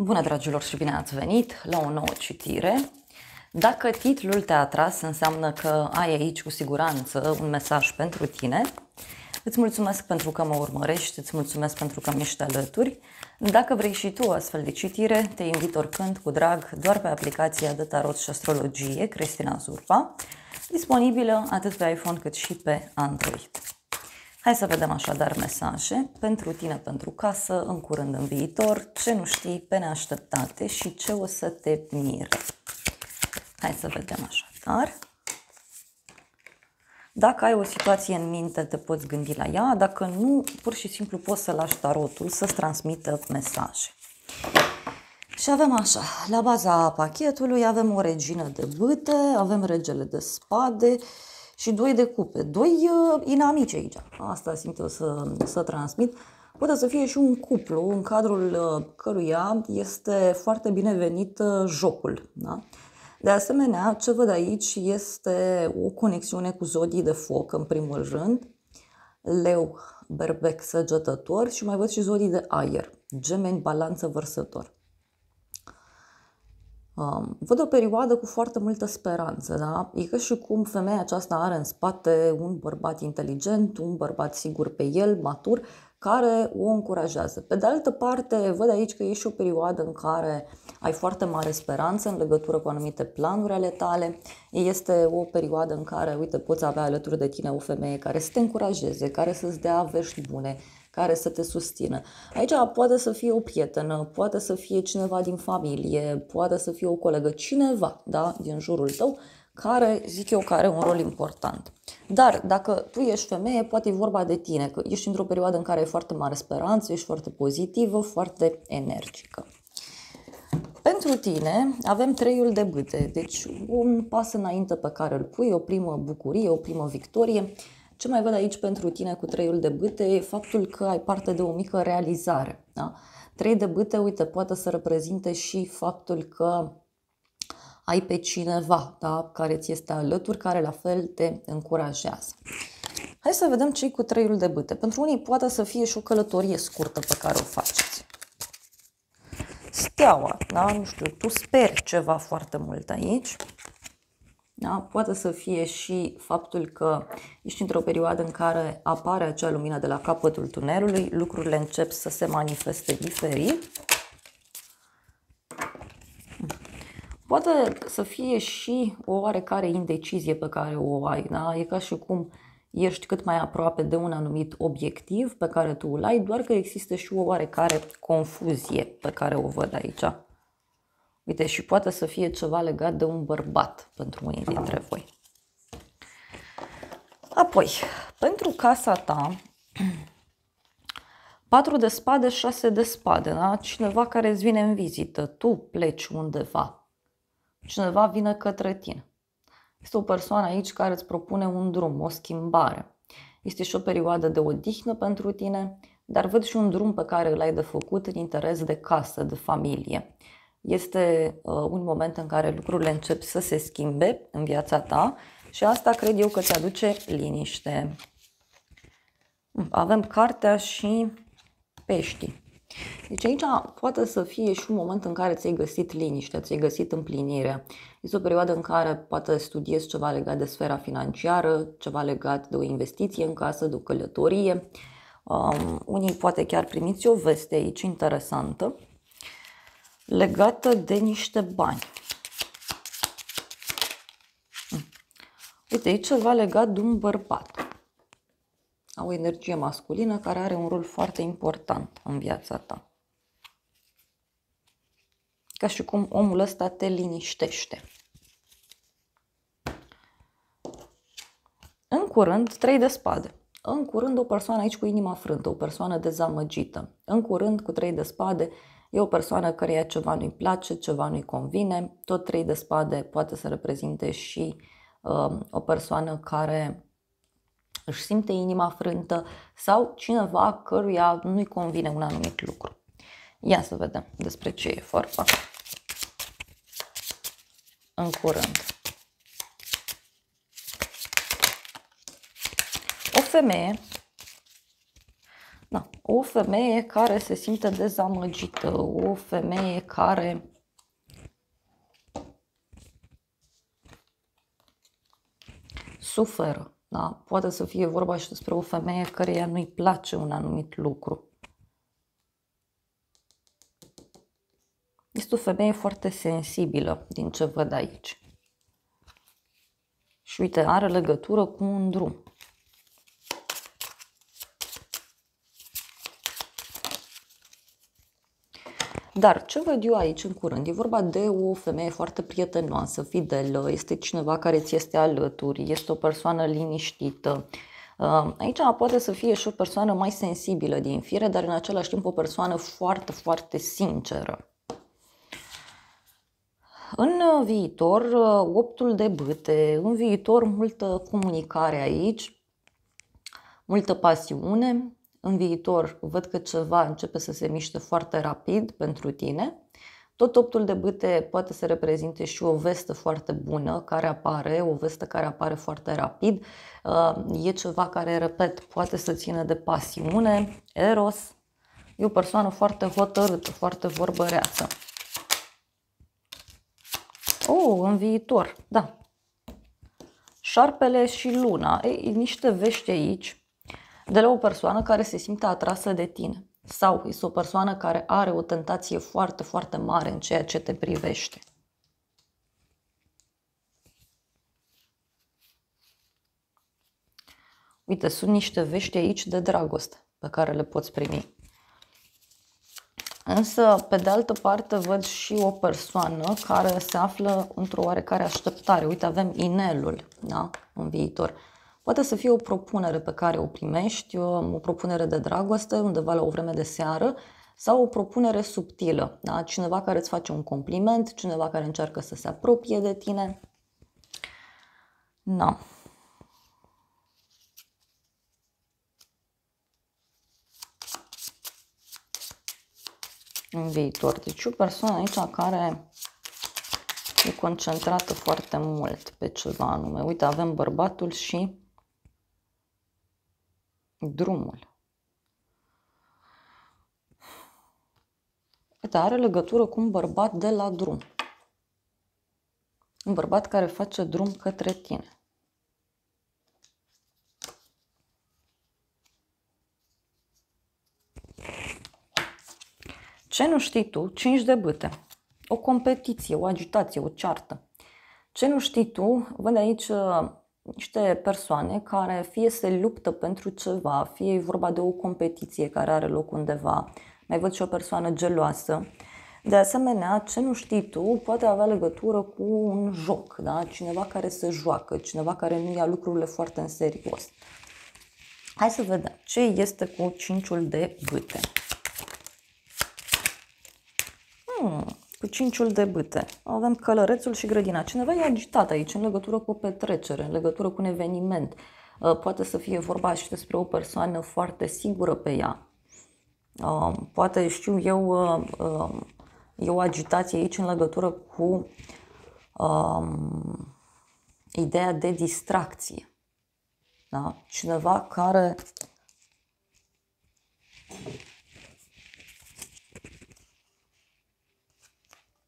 Bună, dragilor, și bine ați venit la o nouă citire. Dacă titlul te-a atras, înseamnă că ai aici cu siguranță un mesaj pentru tine. Îți mulțumesc pentru că mă urmărești, îți mulțumesc pentru că mi-ești alături. Dacă vrei și tu o astfel de citire, te invit oricând cu drag doar pe aplicația de tarot și astrologie Cristina Zurba, disponibilă atât pe iPhone cât și pe Android. Hai să vedem așadar mesaje pentru tine, pentru casă, în curând, în viitor, ce nu știi, pe neașteptate și ce o să te mire. Hai să vedem așadar. Dacă ai o situație în minte, te poți gândi la ea, dacă nu, pur și simplu poți să lași tarotul să-ți transmită mesaje. Și avem așa, la baza pachetului avem o regină de bâte, avem regele de spade și doi de cupe, doi inamici aici. Asta simt eu să transmit. Poate să fie și un cuplu în cadrul căruia este foarte binevenit jocul. Da? De asemenea, ce văd aici este o conexiune cu zodii de foc, în primul rând, leu, berbec, săgetător, și mai văd și zodii de aer, gemeni, balanță, vărsător. Văd o perioadă cu foarte multă speranță, da? E ca și cum femeia aceasta are în spate un bărbat inteligent, un bărbat sigur pe el, matur, care o încurajează. Pe de altă parte, văd aici că e și o perioadă în care ai foarte mare speranță în legătură cu anumite planuri ale tale. Este o perioadă în care, uite, poți avea alături de tine o femeie care să te încurajeze, care să-ți dea vești bune, care să te susțină. Aici poate să fie o prietenă, poate să fie cineva din familie, poate să fie o colegă, cineva, da, din jurul tău, care, zic eu, că are un rol important. Dar dacă tu ești femeie, poate e vorba de tine, că ești într-o perioadă în care ai foarte mare speranță, ești foarte pozitivă, foarte energică. Pentru tine avem treiul de bâte, deci un pas înainte pe care îl pui, o primă bucurie, o primă victorie. Ce mai văd aici pentru tine cu treiul de bâte e faptul că ai parte de o mică realizare. Da? Trei de bâte, uite, poate să reprezinte și faptul că ai pe cineva, da, care ți este alături, care la fel te încurajează. Hai să vedem ce-i cu treiul de bâte. Pentru unii poate să fie și o călătorie scurtă pe care o faceți. Steaua, da, nu știu, tu speri ceva foarte mult aici. Da? Poate să fie și faptul că ești într-o perioadă în care apare acea lumină de la capătul tunelului, lucrurile încep să se manifeste diferit. Poate să fie și o oarecare indecizie pe care o ai. Da? E ca și cum ești cât mai aproape de un anumit obiectiv pe care tu îl ai, doar că există și o oarecare confuzie pe care o văd aici. Uite, și poate să fie ceva legat de un bărbat pentru unii dintre voi. Apoi, pentru casa ta, 4 de spade, 6 de spade, da? Cineva care îți vine în vizită, tu pleci undeva, cineva vine către tine. Este o persoană aici care îți propune un drum, o schimbare. Este și o perioadă de odihnă pentru tine, dar văd și un drum pe care îl ai de făcut în interes de casă, de familie. Este un moment în care lucrurile încep să se schimbe în viața ta și asta cred eu că ți aduce liniște. Avem cartea și peștii. Deci aici poate să fie și un moment în care ți-ai găsit liniște, ți-ai găsit împlinirea. Este o perioadă în care poate studiezi ceva legat de sfera financiară, ceva legat de o investiție în casă, de o călătorie. Unii poate chiar primiți o veste aici interesantă legată de niște bani. Uite, e ceva legat de un bărbat. O energie masculină care are un rol foarte important în viața ta. Ca și cum omul ăsta te liniștește. În curând, 3 de spade. În curând, o persoană aici cu inima frântă, o persoană dezamăgită. În curând, cu 3 de spade, e o persoană căreia ceva nu-i place, ceva nu-i convine. Tot 3 de spade poate să reprezinte și o persoană care își simte inima frântă sau cineva căruia nu-i convine un anumit lucru. Ia să vedem despre ce e vorba. În curând. O femeie Da, o femeie care se simte dezamăgită, o femeie care suferă. Da? Poate să fie vorba și despre o femeie căreia nu-i place un anumit lucru. Este o femeie foarte sensibilă, din ce văd aici. Și uite, are legătură cu un drum. Dar ce văd eu aici în curând? E vorba de o femeie foarte prietenoasă, fidelă, este cineva care ți este alături, este o persoană liniștită. Aici poate să fie și o persoană mai sensibilă din fire, dar în același timp o persoană foarte, foarte sinceră. În viitor, optul de bâte, în viitor multă comunicare aici, multă pasiune. În viitor văd că ceva începe să se miște foarte rapid pentru tine. Tot optul de bâte poate să reprezinte și o vestă foarte bună care apare, o vestă care apare foarte rapid. E ceva care, repet, poate să țină de pasiune, eros. E o persoană foarte hotărâtă, foarte vorbăreață. În viitor, da. Șarpele și luna. Ei, niște vești aici de la o persoană care se simte atrasă de tine. Sau este o persoană care are o tentație foarte, foarte mare în ceea ce te privește. Uite, sunt niște vești aici de dragoste pe care le poți primi. Însă, pe de altă parte, văd și o persoană care se află într-o oarecare așteptare. Uite, avem inelul, da? În viitor. Poate să fie o propunere pe care o primești, o propunere de dragoste undeva la o vreme de seară sau o propunere subtilă. Da? Cineva care îți face un compliment, cineva care încearcă să se apropie de tine. Da. În viitor. Deci o persoană aici care e concentrată foarte mult pe ceva anume. Uite, avem bărbatul și drumul. Uite, are legătură cu un bărbat de la drum. Un bărbat care face drum către tine. Ce nu știi tu? 5 de bâte. O competiție, o agitație, o ceartă. Ce nu știi tu? Văd aici niște persoane care fie se luptă pentru ceva, fie e vorba de o competiție care are loc undeva. Mai văd și o persoană geloasă. De asemenea, ce nu știi tu poate avea legătură cu un joc, da? Cineva care se joacă, cineva care nu ia lucrurile foarte în serios. Hai să vedem ce este cu 5-ul de bâte. Cu 5-ul de bâte. Avem călărețul și grădina. Cineva e agitat aici în legătură cu o petrecere, în legătură cu un eveniment. Poate să fie vorba și despre o persoană foarte sigură pe ea. Poate, știu eu, e o agitație aici în legătură cu ideea de distracție. Da? Cineva care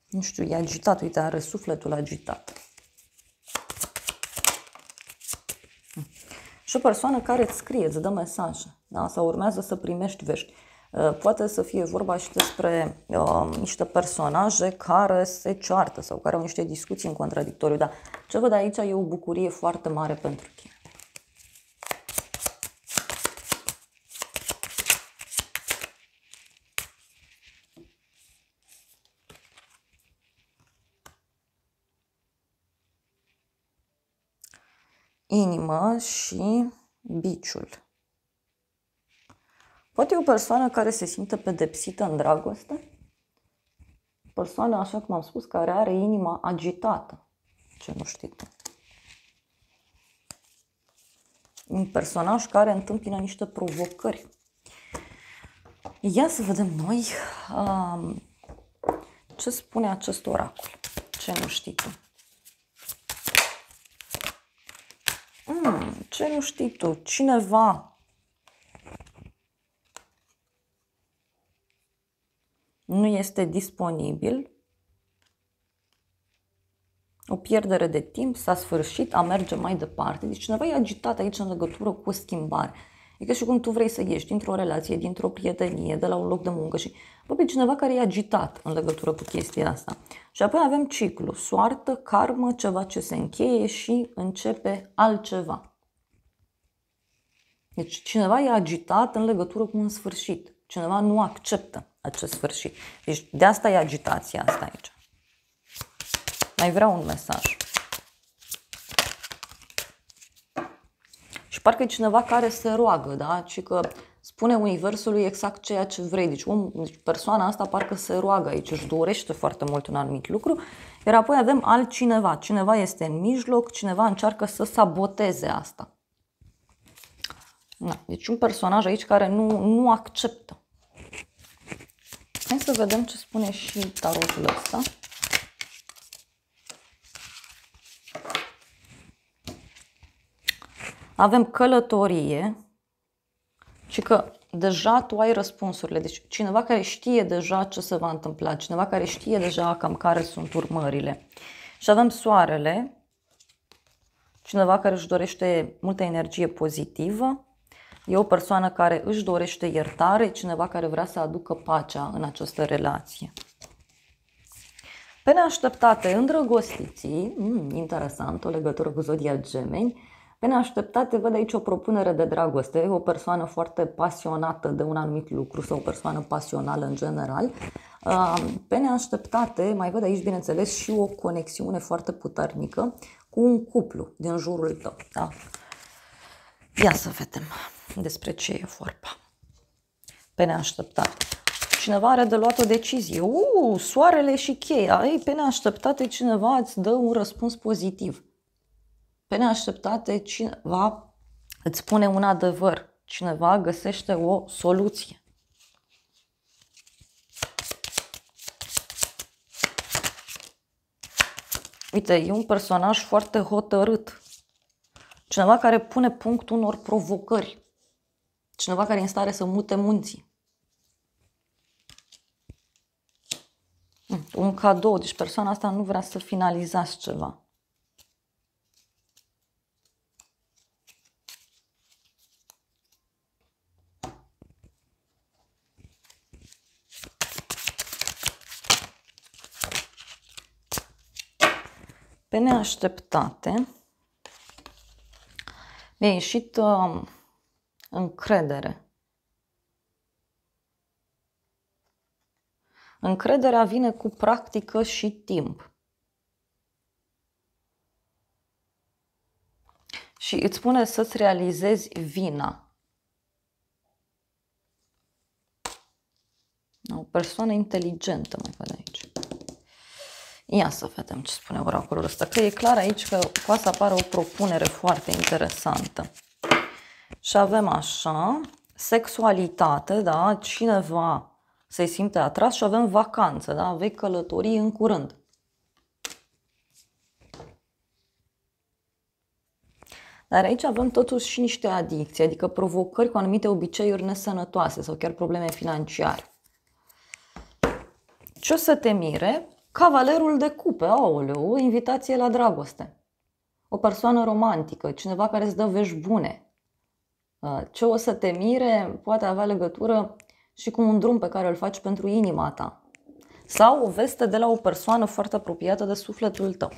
nu știu, e agitat, uite, are sufletul agitat. Și o persoană care îți scrie, îți dă mesaje, da? Sau urmează să primești vești. Poate să fie vorba și despre niște personaje care se ceartă sau care au niște discuții în contradictoriu, dar ce văd aici e o bucurie foarte mare pentru tine. Inimă și biciul. Poate e o persoană care se simte pedepsită în dragoste. O persoană, așa cum am spus, care are inima agitată. Ce nu știi tu. Un personaj care întâmpină niște provocări. Ia să vedem noi ce spune acest oracol. Ce nu știi tu. Ce nu știi tu? Cineva nu este disponibil, o pierdere de timp, s-a sfârșit, a merge mai departe. Deci cineva e agitat aici în legătură cu o schimbare. E ca și cum tu vrei să ieși dintr-o relație, dintr-o prietenie, de la un loc de muncă și e cineva care e agitat în legătură cu chestia asta. Și apoi avem ciclu, soartă, karmă, ceva ce se încheie și începe altceva. Deci cineva e agitat în legătură cu un sfârșit. Cineva nu acceptă acest sfârșit. Deci de asta e agitația asta aici. Mai vreau un mesaj. Și parcă e cineva care se roagă, da? Și că spune universului exact ceea ce vrei. Deci persoana asta parcă se roagă aici, își dorește foarte mult un anumit lucru. Iar apoi avem altcineva. Cineva este în mijloc, cineva încearcă să saboteze asta. Da, deci un personaj aici care nu acceptă. Hai să vedem ce spune și tarotul ăsta. Avem călătorie și că deja tu ai răspunsurile. Deci cineva care știe deja ce se va întâmpla, cineva care știe deja cam care sunt urmările. Și avem soarele, cineva care își dorește multă energie pozitivă. E o persoană care își dorește iertare, cineva care vrea să aducă pacea în această relație. Pe neașteptate, îndrăgostiții, interesant, o legătură cu zodia Gemeni. Pe neașteptate văd aici o propunere de dragoste, o persoană foarte pasionată de un anumit lucru sau o persoană pasională în general. Pe neașteptate mai văd aici, bineînțeles, și o conexiune foarte puternică cu un cuplu din jurul tău. Da? Ia să vedem despre ce e vorba. Pe neașteptate. Cineva are de luat o decizie. Soarele și cheia. Ei, pe neașteptate cineva îți dă un răspuns pozitiv. Pe neașteptate cineva îți spune un adevăr. Cineva găsește o soluție. Uite, e un personaj foarte hotărât. Cineva care pune punct unor provocări. Cineva care e în stare să mute munții. Un cadou. Deci persoana asta nu vrea să finalizați ceva. Pe neașteptate mi-a ieșit încredere. Încrederea vine cu practică și timp. Și îți spune să-ți realizezi vina. O persoană inteligentă mai văd aici. Ia să vedem ce spune oracolul ăsta, că e clar aici că poate să apară o propunere foarte interesantă. Și avem așa, sexualitate, da, cineva se simte atras și avem vacanță, da, vei călători în curând. Dar aici avem totuși și niște adicții, adică provocări cu anumite obiceiuri nesănătoase sau chiar probleme financiare. Ce o să te mire? Cavalerul de cupe, aoleu, o invitație la dragoste. O persoană romantică, cineva care îți dă vești bune. Ce o să te mire poate avea legătură și cu un drum pe care îl faci pentru inima ta. Sau o veste de la o persoană foarte apropiată de sufletul tău.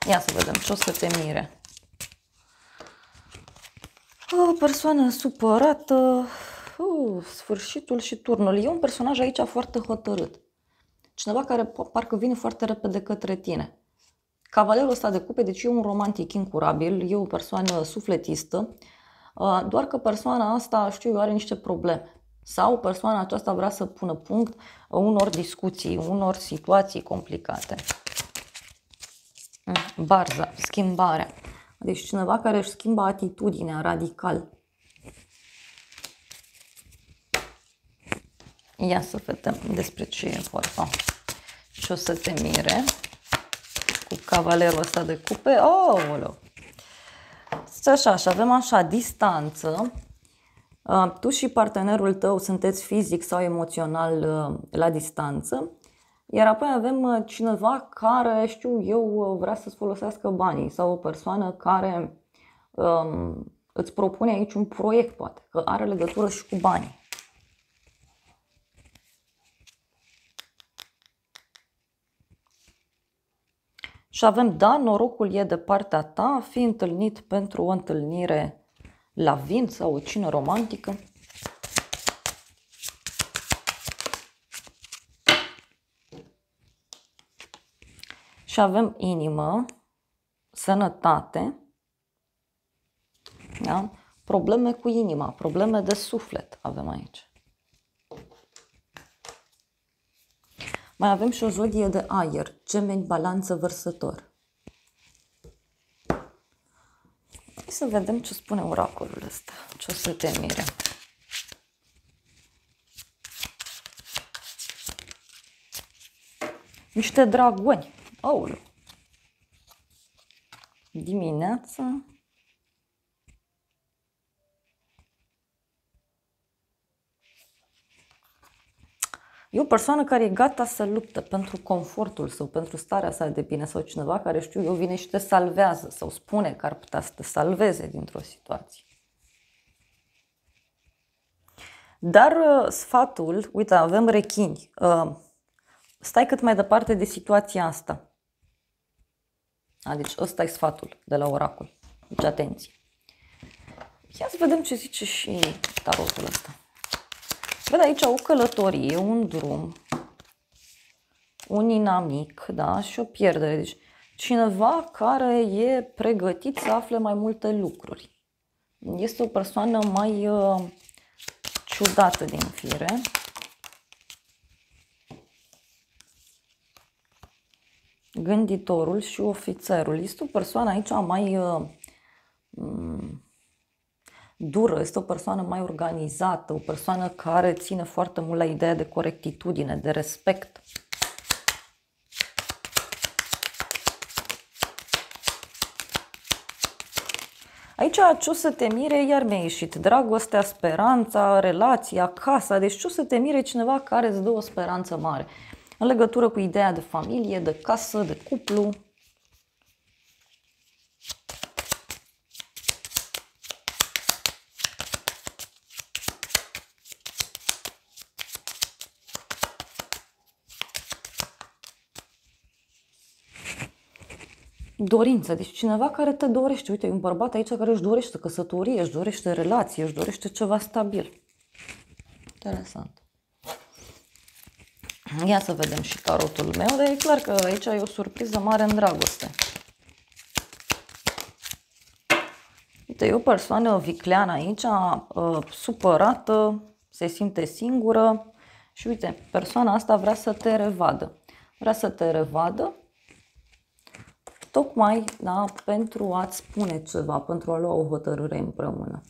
Ia să vedem ce o să te mire. O persoană supărată, sfârșitul și turnul. E un personaj aici foarte hotărât. Cineva care parcă vine foarte repede către tine. Cavalerul ăsta de cupe, deci e un romantic incurabil, e o persoană sufletistă, doar că persoana asta, știu eu, are niște probleme. Sau persoana aceasta vrea să pună punct unor discuții, unor situații complicate. Barza, schimbarea. Deci cineva care își schimbă atitudinea radical. Ia să vedem despre ce e vorba. Și o să te mire cu cavalerul ăsta de cupe. Așa, și avem așa, distanță. Tu și partenerul tău sunteți fizic sau emoțional la distanță, iar apoi avem cineva care, știu eu, vrea să-ți folosească banii sau o persoană care îți propune aici un proiect, poate, că are legătură și cu banii. Și avem, da, norocul e de partea ta, fi întâlnit pentru o întâlnire la vin sau o cină romantică. Și avem inimă, sănătate, da? Probleme cu inima, probleme de suflet avem aici. Mai avem și o zodie de aer, Gemeni, Balanță, Vărsător. Hai să vedem ce spune oracolul ăsta, ce o să te mire. Niște dragoni. Aoleu. Dimineața. E o persoană care e gata să lupte pentru confortul său, pentru starea sa de bine, sau cineva care, știu eu, vine și te salvează sau spune că ar putea să te salveze dintr-o situație. Dar sfatul, uite, avem rechini, stai cât mai departe de situația asta. Deci ăsta e sfatul de la oracol. Deci atenție. Ia să vedem ce zice și tarotul ăsta. Văd aici o călătorie, un drum, un inamic, da, și o pierdere. Deci cineva care e pregătit să afle mai multe lucruri. Este o persoană mai ciudată din fire. Gânditorul și ofițerul. Este o persoană aici mai dură, este o persoană mai organizată, o persoană care ține foarte mult la ideea de corectitudine, de respect. Aici ce o să te mire, iar mi-a ieșit dragostea, speranța, relația, casa, deci ce o să te mire cineva care îți dă o speranță mare în legătură cu ideea de familie, de casă, de cuplu. Dorință, deci cineva care te dorește. Uite, e un bărbat aici care își dorește căsătorie, își dorește relație, își dorește ceva stabil. Interesant. Ia să vedem și tarotul meu, dar e clar că aici e o surpriză mare în dragoste. Uite, e o persoană vicleană aici, supărată, se simte singură și uite, persoana asta vrea să te revadă. Vrea să te revadă tocmai, da, pentru a-ți spune ceva, pentru a lua o hotărâre împreună.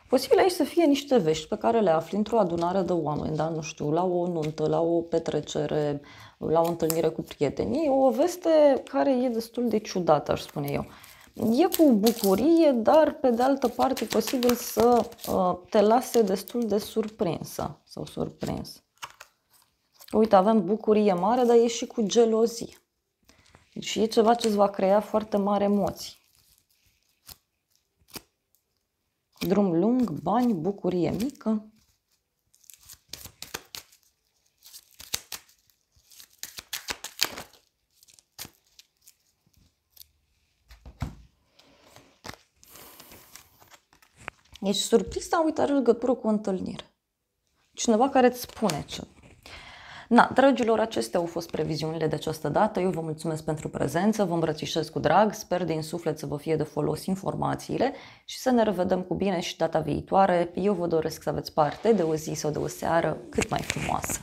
Posibil aici să fie niște vești pe care le afli într-o adunare de oameni, da? Nu știu, la o nuntă, la o petrecere, la o întâlnire cu prietenii. O veste care e destul de ciudată, aș spune eu. E cu bucurie, dar pe de altă parte posibil să te lase destul de surprinsă sau surprins. Uite, avem bucurie mare, dar e și cu gelozie. Deci e ceva ce îți va crea foarte mari emoții. Drum lung, bani, bucurie mică. Ești surprins, dar uite, are legătură cu o întâlnire. Cineva care îți spune ceva. Na, dragilor, acestea au fost previziunile de această dată. Eu vă mulțumesc pentru prezență, vă îmbrățișez cu drag, sper din suflet să vă fie de folos informațiile și să ne revedem cu bine și data viitoare. Eu vă doresc să aveți parte de o zi sau de o seară cât mai frumoasă.